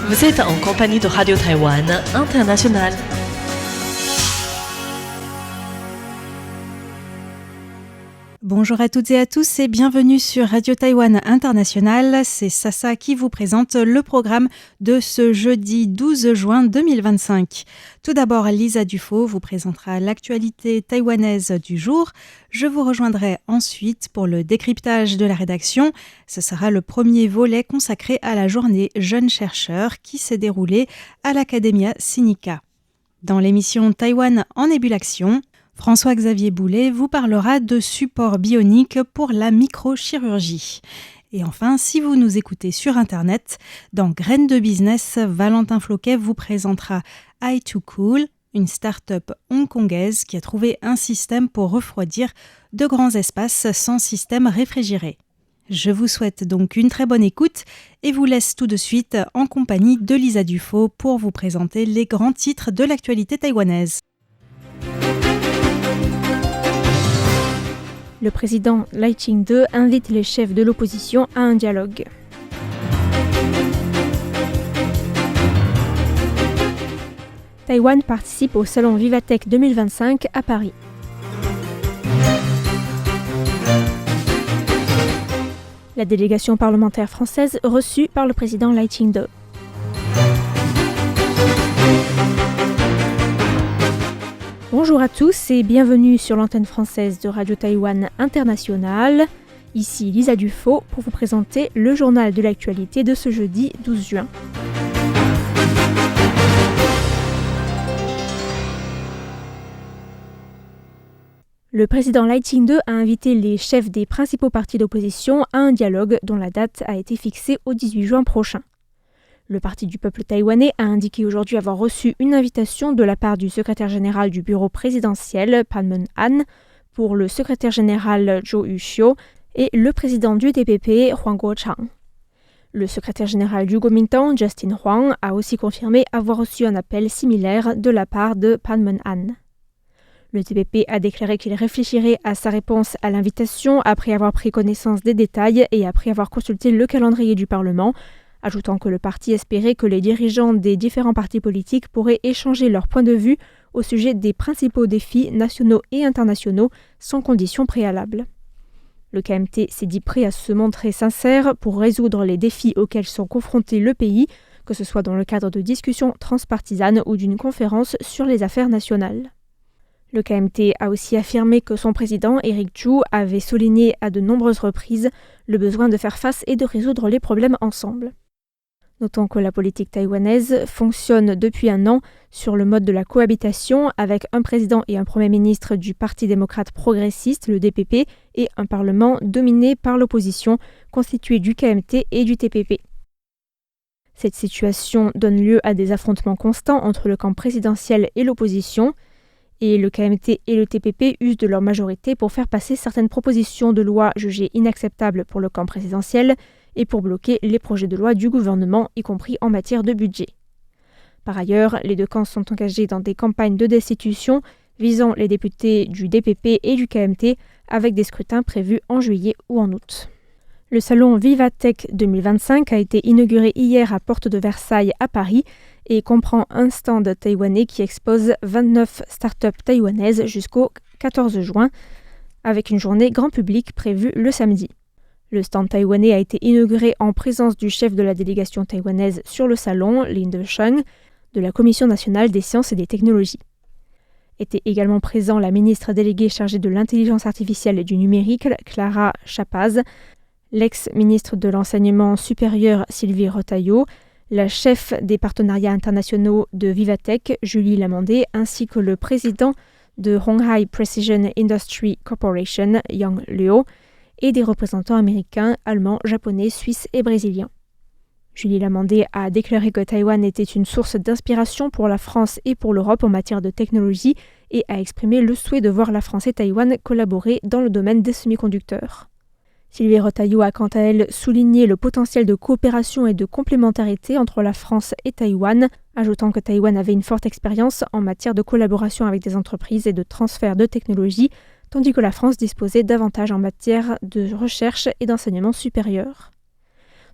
Vous êtes en compagnie de Radio Taïwan International. Bonjour à toutes et à tous et bienvenue sur Radio Taïwan International. C'est Sasa qui vous présente le programme de ce jeudi 12 juin 2025. Tout d'abord, Lisa Dufaux vous présentera l'actualité taïwanaise du jour. Je vous rejoindrai ensuite pour le décryptage de la rédaction. Ce sera le premier volet consacré à la journée Jeunes chercheurs qui s'est déroulée à l'Academia Sinica. Dans l'émission Taïwan en ébullition, François-Xavier Boulet vous parlera de support bionique pour la microchirurgie. Et enfin, si vous nous écoutez sur Internet, dans Graines de Business, Valentin Floquet vous présentera i2Cool, une start-up hongkongaise qui a trouvé un système pour refroidir de grands espaces sans système réfrigéré. Je vous souhaite donc une très bonne écoute et vous laisse tout de suite en compagnie de Lisa Dufaux pour vous présenter les grands titres de l'actualité taïwanaise. Le président Lai Ching-te invite les chefs de l'opposition à un dialogue. Taïwan participe au salon Vivatech 2025 à Paris. La délégation parlementaire française reçue par le président Lai Ching-te. Bonjour à tous et bienvenue sur l'antenne française de Radio Taïwan International. Ici Lisa Dufaux pour vous présenter le journal de l'actualité de ce jeudi 12 juin. Le président Lai Ching-te a invité les chefs des principaux partis d'opposition à un dialogue dont la date a été fixée au 18 juin prochain. Le Parti du peuple taïwanais a indiqué aujourd'hui avoir reçu une invitation de la part du secrétaire général du bureau présidentiel, Pan Mun-an, pour le secrétaire général Zhou Yuxiu et le président du DPP, Huang Guochang. Le secrétaire général du Kuomintang, Justin Huang, a aussi confirmé avoir reçu un appel similaire de la part de Pan Mun-an. Le DPP a déclaré qu'il réfléchirait à sa réponse à l'invitation après avoir pris connaissance des détails et après avoir consulté le calendrier du Parlement, ajoutant que le parti espérait que les dirigeants des différents partis politiques pourraient échanger leurs points de vue au sujet des principaux défis nationaux et internationaux sans conditions préalables. Le KMT s'est dit prêt à se montrer sincère pour résoudre les défis auxquels sont confrontés le pays, que ce soit dans le cadre de discussions transpartisanes ou d'une conférence sur les affaires nationales. Le KMT a aussi affirmé que son président, Eric Chu, avait souligné à de nombreuses reprises le besoin de faire face et de résoudre les problèmes ensemble. Notons que la politique taïwanaise fonctionne depuis un an sur le mode de la cohabitation avec un président et un premier ministre du Parti démocrate progressiste, le DPP, et un parlement dominé par l'opposition, constitué du KMT et du TPP. Cette situation donne lieu à des affrontements constants entre le camp présidentiel et l'opposition, et le KMT et le TPP usent de leur majorité pour faire passer certaines propositions de loi jugées inacceptables pour le camp présidentiel et pour bloquer les projets de loi du gouvernement, y compris en matière de budget. Par ailleurs, les deux camps sont engagés dans des campagnes de destitution visant les députés du DPP et du KMT avec des scrutins prévus en juillet ou en août. Le salon Vivatech 2025 a été inauguré hier à Porte de Versailles à Paris et comprend un stand taïwanais qui expose 29 startups taïwanaises jusqu'au 14 juin, avec une journée grand public prévue le samedi. Le stand taïwanais a été inauguré en présence du chef de la délégation taïwanaise sur le salon, Lin De-sheng, de la Commission nationale des sciences et des technologies. Étaient également présents la ministre déléguée chargée de l'intelligence artificielle et du numérique, Clara Chapaz, l'ex-ministre de l'enseignement supérieur, Sylvie Retailleau, la chef des partenariats internationaux de Vivatech, Julie Lamandé, ainsi que le président de Honghai Precision Industry Corporation, Yang Liu, et des représentants américains, allemands, japonais, suisses et brésiliens. Julie Lamandé a déclaré que Taïwan était une source d'inspiration pour la France et pour l'Europe en matière de technologie et a exprimé le souhait de voir la France et Taïwan collaborer dans le domaine des semi-conducteurs. Sylvie Retailleau a quant à elle souligné le potentiel de coopération et de complémentarité entre la France et Taïwan, ajoutant que Taïwan avait une forte expérience en matière de collaboration avec des entreprises et de transfert de technologies, tandis que la France disposait davantage en matière de recherche et d'enseignement supérieur.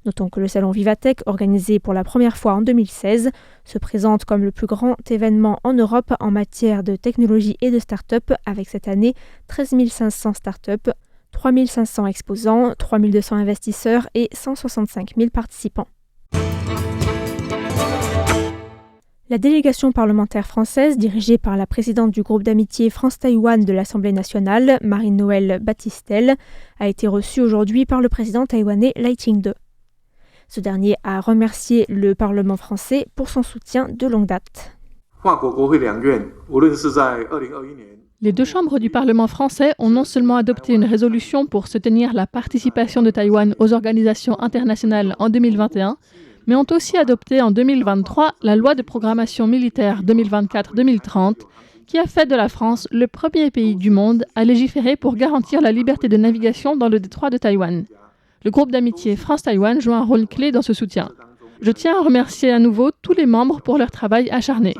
Notons que le salon Vivatech, organisé pour la première fois en 2016, se présente comme le plus grand événement en Europe en matière de technologie et de start-up, avec cette année 13 500 start-up, 3 500 exposants, 3 200 investisseurs et 165 000 participants. La délégation parlementaire française, dirigée par la présidente du groupe d'amitié France-Taïwan de l'Assemblée nationale, Marie-Noëlle Battistel, a été reçue aujourd'hui par le président taïwanais Lai Ching-te. Ce dernier a remercié le Parlement français pour son soutien de longue date. Les deux chambres du Parlement français ont non seulement adopté une résolution pour soutenir la participation de Taïwan aux organisations internationales en 2021, mais ont aussi adopté en 2023 la loi de programmation militaire 2024-2030, qui a fait de la France le premier pays du monde à légiférer pour garantir la liberté de navigation dans le détroit de Taïwan. Le groupe d'amitié France-Taïwan joue un rôle clé dans ce soutien. Je tiens à remercier à nouveau tous les membres pour leur travail acharné.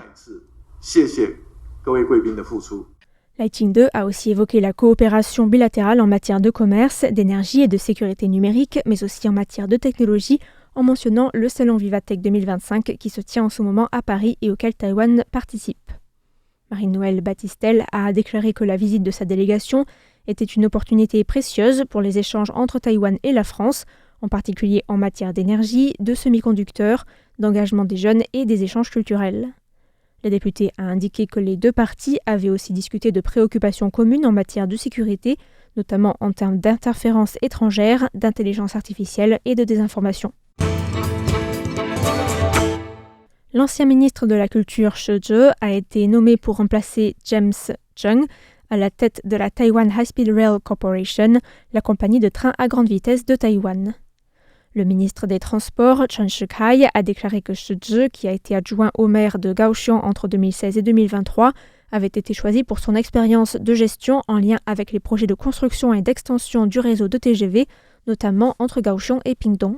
Lai Ching-te a aussi évoqué la coopération bilatérale en matière de commerce, d'énergie et de sécurité numérique, mais aussi en matière de technologie, en mentionnant le salon Vivatech 2025 qui se tient en ce moment à Paris et auquel Taïwan participe. Marie-Noëlle Battistel a déclaré que la visite de sa délégation était une opportunité précieuse pour les échanges entre Taïwan et la France, en particulier en matière d'énergie, de semi-conducteurs, d'engagement des jeunes et des échanges culturels. La députée a indiqué que les deux parties avaient aussi discuté de préoccupations communes en matière de sécurité, notamment en termes d'interférences étrangères, d'intelligence artificielle et de désinformation. L'ancien ministre de la Culture Shi Zhe a été nommé pour remplacer James Chung à la tête de la Taiwan High Speed Rail Corporation, la compagnie de train à grande vitesse de Taïwan. Le ministre des Transports, Chen Shih-kai, a déclaré que Shi Zhe, qui a été adjoint au maire de Kaohsiung entre 2016 et 2023, avait été choisi pour son expérience de gestion en lien avec les projets de construction et d'extension du réseau de TGV, notamment entre Kaohsiung et Pingtung.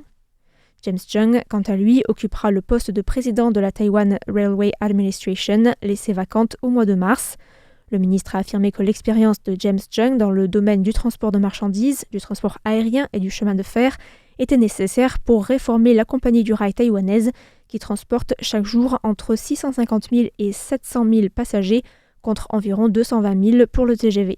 James Chung, quant à lui, occupera le poste de président de la Taiwan Railway Administration, laissé vacante au mois de mars. Le ministre a affirmé que l'expérience de James Chung dans le domaine du transport de marchandises, du transport aérien et du chemin de fer était nécessaire pour réformer la compagnie du rail taïwanaise qui transporte chaque jour entre 650 000 et 700 000 passagers contre environ 220 000 pour le TGV.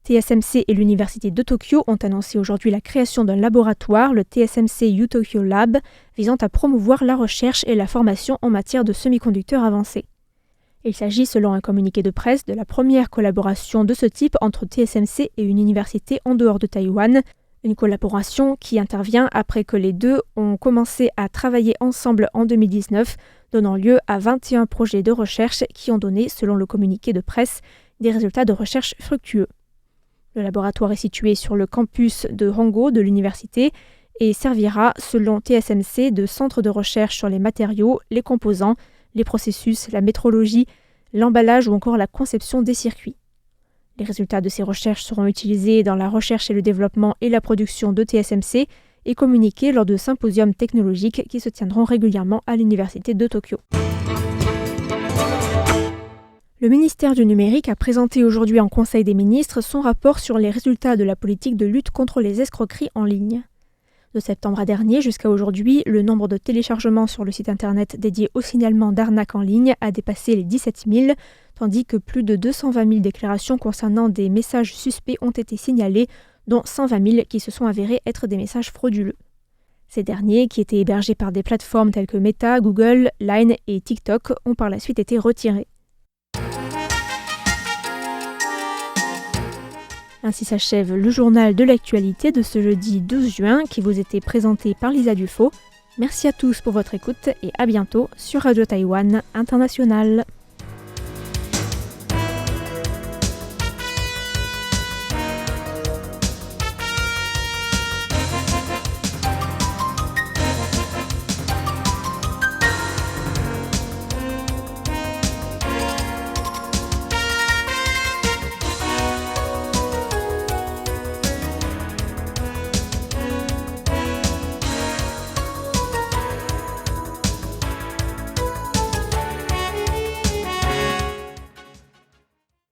TSMC et l'Université de Tokyo ont annoncé aujourd'hui la création d'un laboratoire, le TSMC U-Tokyo Lab, visant à promouvoir la recherche et la formation en matière de semi-conducteurs avancés. Il s'agit, selon un communiqué de presse, de la première collaboration de ce type entre TSMC et une université en dehors de Taïwan, une collaboration qui intervient après que les deux ont commencé à travailler ensemble en 2019, donnant lieu à 21 projets de recherche qui ont donné, selon le communiqué de presse, des résultats de recherche fructueux. Le laboratoire est situé sur le campus de Hongo de l'université et servira, selon TSMC, de centre de recherche sur les matériaux, les composants, les processus, la métrologie, l'emballage ou encore la conception des circuits. Les résultats de ces recherches seront utilisés dans la recherche et le développement et la production de TSMC et communiqués lors de symposiums technologiques qui se tiendront régulièrement à l'université de Tokyo. Le ministère du Numérique a présenté aujourd'hui en Conseil des ministres son rapport sur les résultats de la politique de lutte contre les escroqueries en ligne. De septembre à dernier jusqu'à aujourd'hui, le nombre de téléchargements sur le site internet dédié au signalement d'arnaques en ligne a dépassé les 17 000, tandis que plus de 220 000 déclarations concernant des messages suspects ont été signalées, dont 120 000 qui se sont avérés être des messages frauduleux. Ces derniers, qui étaient hébergés par des plateformes telles que Meta, Google, Line et TikTok, ont par la suite été retirés. Ainsi s'achève le journal de l'actualité de ce jeudi 12 juin qui vous était présenté par Lisa Dufaux. Merci à tous pour votre écoute et à bientôt sur Radio Taïwan International.